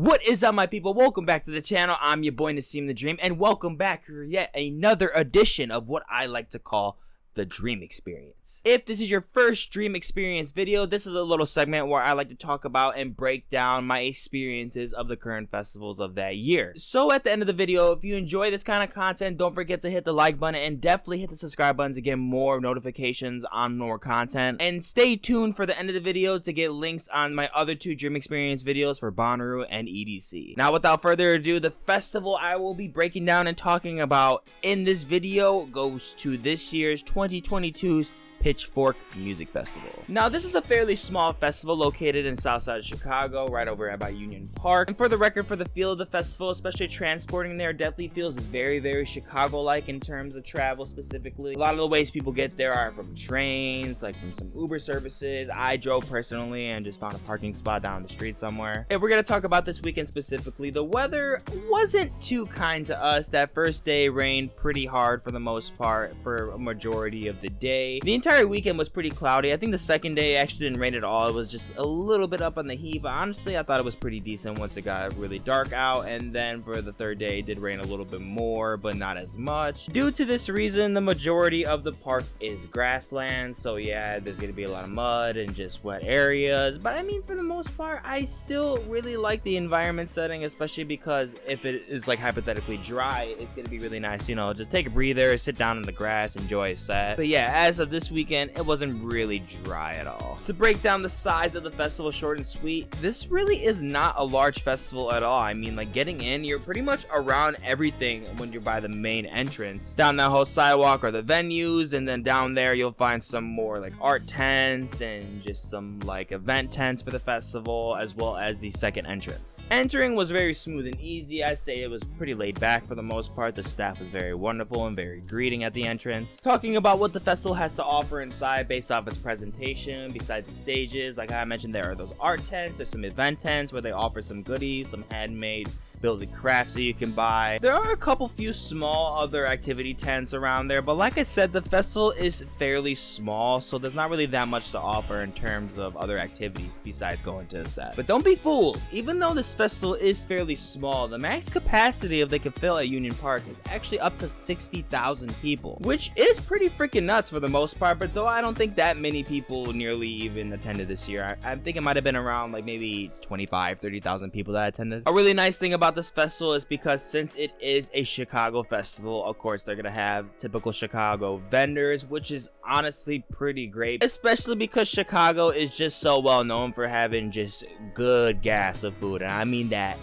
What is up, my people? Welcome back to the channel. I'm your boy Nasim the Dream, and welcome back for yet another edition of what I like to call the Dream Experience. If this is your first Dream Experience video, this is a little segment where I like to talk about and break down my experiences of the current festivals of that year. So at the end of the video, if you enjoy this kind of content, don't forget to hit the like button and definitely hit the subscribe button to get more notifications on more content. And stay tuned for the end of the video to get links on my other two Dream Experience videos for Bonnaroo and EDC. Now, without further ado, the festival I will be breaking down and talking about in this video goes to this year's 2022's Pitchfork Music Festival. Now, this is a fairly small festival located in Southside of Chicago, right over by Union Park. And for the record, for the feel of the festival, especially transporting there, definitely feels very, very Chicago-like in terms of travel specifically. A lot of the ways people get there are from trains, like from some Uber services. I drove personally and just found a parking spot down the street somewhere. If we're gonna talk about this weekend specifically, the weather wasn't too kind to us. That first day rained pretty hard for the most part for a majority of the day. The entire weekend was pretty cloudy. I think the second day actually didn't rain at all. It was just a little bit up on the heat, but honestly I thought it was pretty decent once it got really dark out. And then for the third day, it did rain a little bit more, but not as much. Due to this reason, the majority of the park is grassland, so yeah, there's gonna be a lot of mud and just wet areas. But I mean, for the most part, I still really like the environment setting, especially because if it is like hypothetically dry, it's gonna be really nice, you know, just take a breather, sit down in the grass, enjoy a set. But yeah, as of this weekend, it wasn't really dry at all. To break down the size of the festival short and sweet, this really is not a large festival at all. I mean, like, getting in, you're pretty much around everything when you're by the main entrance. Down that whole sidewalk are the venues, and then down there you'll find some more like art tents and just some like event tents for the festival, as well as the second entrance. Entering was very smooth and easy. I'd say it was pretty laid back for the most part. The staff was very wonderful and very greeting at the entrance. Talking about what the festival has to offer inside based off its presentation, besides the stages, like I mentioned, there are those art tents, there's some event tents where they offer some goodies, some handmade building crafts that you can buy. There are a few small other activity tents around there, but like I said, the festival is fairly small, so there's not really that much to offer in terms of other activities besides going to a set. But don't be fooled, even though this festival is fairly small, the max capacity of they can fill at Union Park is actually up to 60,000 people, which is pretty freaking nuts for the most part. But though I don't think that many people nearly even attended this year, I think it might have been around like maybe 30,000 people that attended. A really nice thing about this festival is because since it is a Chicago festival, of course they're gonna have typical Chicago vendors, which is honestly pretty great, especially because Chicago is just so well known for having just good gas of food, and I mean that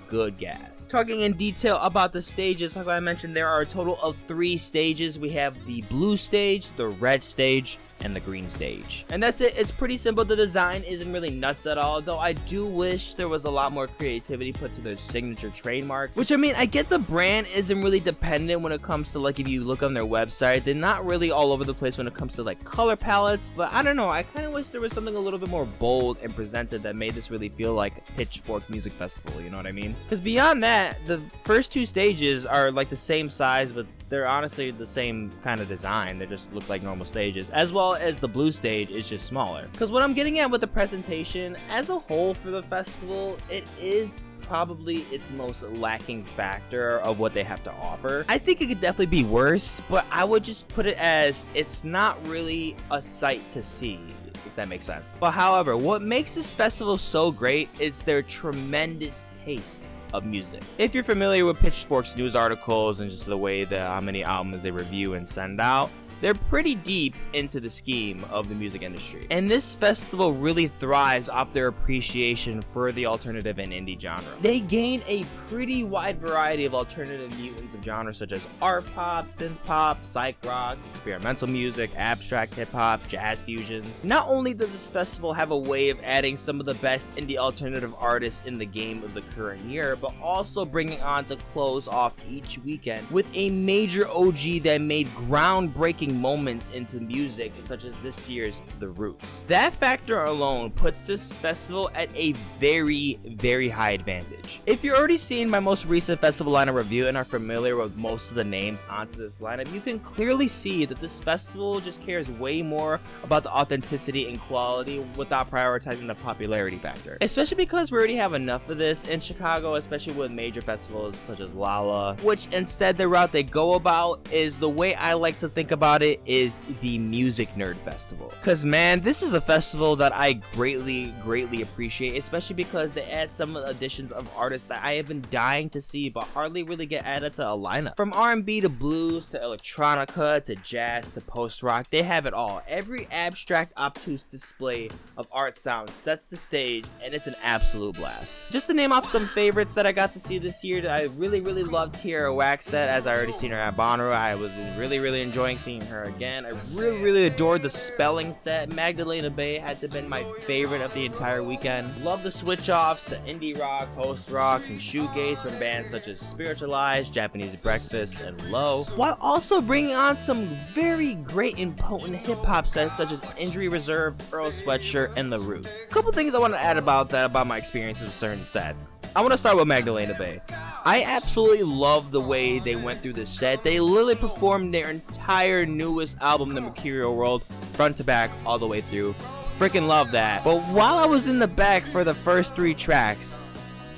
good gas. Talking in detail about the stages, like I mentioned, there are a total of 3 stages. We have the blue stage, the red stage, and the green stage, and that's it. It's pretty simple. The design isn't really nuts at all, though I do wish there was a lot more creativity put to their signature trademark, which, I mean, I get the brand isn't really dependent when it comes to, like, if you look on their website, they're not really all over the place when it comes to like color palettes, but I don't know, I kind of wish there was something a little bit more bold and presented that made this really feel like Pitchfork Music Festival, you know what I mean? Because beyond that, the first 2 stages are like the same size, but they're honestly the same kind of design. They just look like normal stages, as well as the blue stage is just smaller. Because what I'm getting at with the presentation as a whole for the festival, it is probably its most lacking factor of what they have to offer. I think it could definitely be worse, but I would just put it as it's not really a sight to see, if that makes sense. But however, what makes this festival so great is their tremendous taste of music. If you're familiar with Pitchfork's news articles and just the way that how many albums they review and send out, they're pretty deep into the scheme of the music industry. And this festival really thrives off their appreciation for the alternative and indie genre. They gain a pretty wide variety of alternative mutants of genres such as art pop, synth pop, psych rock, experimental music, abstract hip hop, jazz fusions. Not only does this festival have a way of adding some of the best indie alternative artists in the game of the current year, but also bringing on to close off each weekend with a major OG that made groundbreaking taking moments into music such as this year's The Roots. That factor alone puts this festival at a very, very high advantage. If you're already seeing my most recent festival lineup review and are familiar with most of the names onto this lineup, you can clearly see that this festival just cares way more about the authenticity and quality without prioritizing the popularity factor. Especially because we already have enough of this in Chicago, especially with major festivals such as Lala, which instead the route they go about is the way I like to think about it is the Music Nerd Festival. Cause man, this is a festival that I greatly appreciate, especially because they add some additions of artists that I have been dying to see but hardly really get added to a lineup. From R&B to blues to electronica to jazz to post-rock, they have it all. Every abstract, obtuse display of art sound sets the stage, and it's an absolute blast. Just to name off some favorites that I got to see this year, I really loved Tierra Whack's set, as I already seen her at Bonnaroo. I was really enjoying seeing her again. I really adored the Spelling set. Magdalena Bay had to have been my favorite of the entire weekend. Love the switch-offs to indie rock, post-rock, and shoegaze from bands such as Spiritualized, Japanese Breakfast, and Low, while also bringing on some very great and potent hip-hop sets such as Injury Reserve, Earl Sweatshirt, and The Roots. A couple things I want to add about my experiences with certain sets. I want to start with Magdalena Bay. I absolutely love the way they went through this set. They literally performed their entire newest album, The Mercurial World, front to back, all the way through. Freaking love that. But while I was in the back for the first 3 tracks,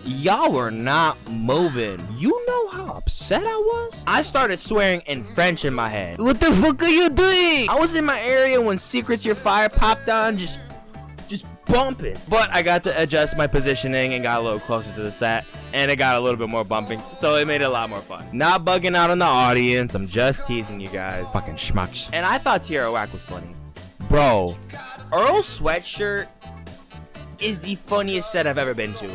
y'all were not moving. You know how upset I was? I started swearing in French in my head. What the fuck are you doing? I was in my area when Secrets Your Fire popped on, just bumping. But I got to adjust my positioning and got a little closer to the set, and it got a little bit more bumping, so it made it a lot more fun. Not bugging out on the audience, I'm just teasing you guys. Fucking schmucks. And I thought Tierra Whack was funny. Bro, Earl Sweatshirt is the funniest set I've ever been to.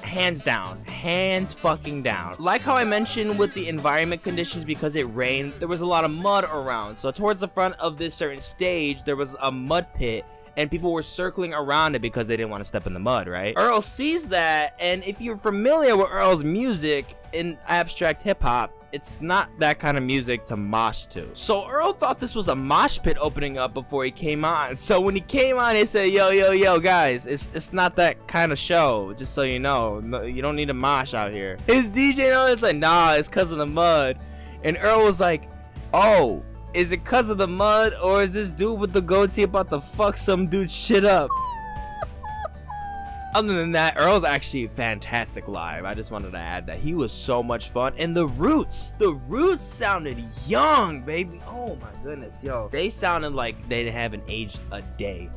Hands down. Hands fucking down. Like how I mentioned with the environment conditions, because it rained, there was a lot of mud around. So towards the front of this certain stage, there was a mud pit, and people were circling around it because they didn't want to step in the mud, right? Earl sees that, and if you're familiar with Earl's music in abstract hip-hop, it's not that kind of music to mosh to. So Earl thought this was a mosh pit opening up before he came on. So when he came on, he said, yo, guys, it's not that kind of show, just so you know. No, you don't need a mosh out here. His DJ was like, nah, it's because of the mud. And Earl was like, oh, is it because of the mud, or is this dude with the goatee about to fuck some dude shit up? Other than that, Earl's actually fantastic live. I just wanted to add that he was so much fun. And the Roots sounded young, baby. Oh my goodness, yo. They sounded like they haven't aged a day.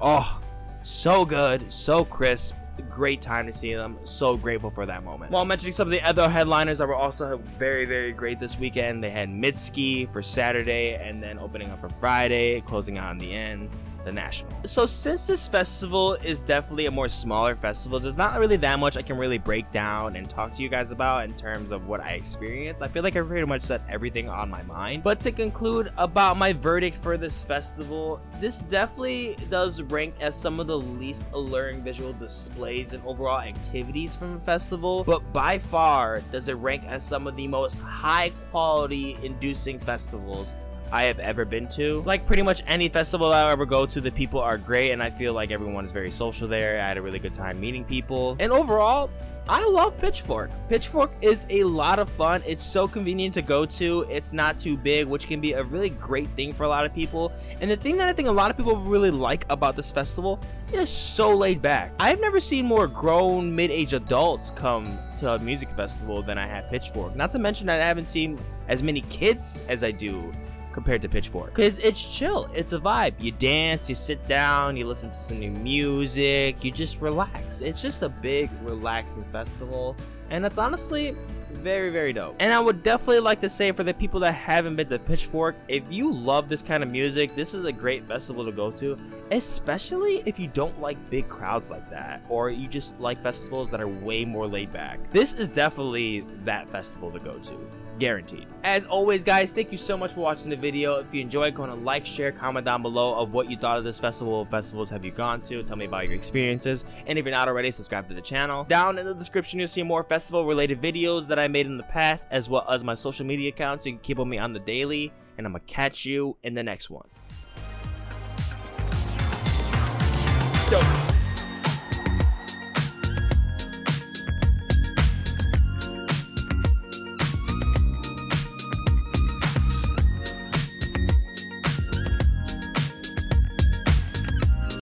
Oh, so good, so crisp. Great time to see them. So grateful for that moment. While mentioning some of the other headliners that were also very great this weekend, they had Mitski for Saturday, and then opening up for Friday, closing out on the end, the National. So since this festival is definitely a more smaller festival, there's not really that much I can really break down and talk to you guys about in terms of what I experienced. I feel like I pretty much said everything on my mind. But to conclude about my verdict for this festival, this definitely does rank as some of the least alluring visual displays and overall activities from the festival, but by far does it rank as some of the most high quality inducing festivals I have ever been to. Like pretty much any festival I ever go to, the people are great, and I feel like everyone is very social there. I had a really good time meeting people, and overall, I love Pitchfork. Pitchfork is a lot of fun. It's so convenient to go to. It's not too big, which can be a really great thing for a lot of people. And the thing that I think a lot of people really like about this festival is so laid back. I've never seen more grown mid-age adults come to a music festival than I have Pitchfork. Not to mention that I haven't seen as many kids as I do compared to Pitchfork, because it's chill, it's a vibe. You dance, you sit down, you listen to some new music, you just relax. It's just a big relaxing festival, and it's honestly very dope. And I would definitely like to say, for the people that haven't been to Pitchfork, if you love this kind of music, this is a great festival to go to, especially if you don't like big crowds like that, or you just like festivals that are way more laid back. This is definitely that festival to go to. Guaranteed. As always, guys, thank you so much for watching the video. If you enjoyed, go on and like, share, comment down below of what you thought of this festival. What festivals have you gone to? Tell me about your experiences. And if you're not already, subscribe to the channel. Down in the description, you'll see more festival related videos that I made in the past, as well as my social media accounts, so you can keep on me on the daily. and I'm gonna catch you in the next one. Dose.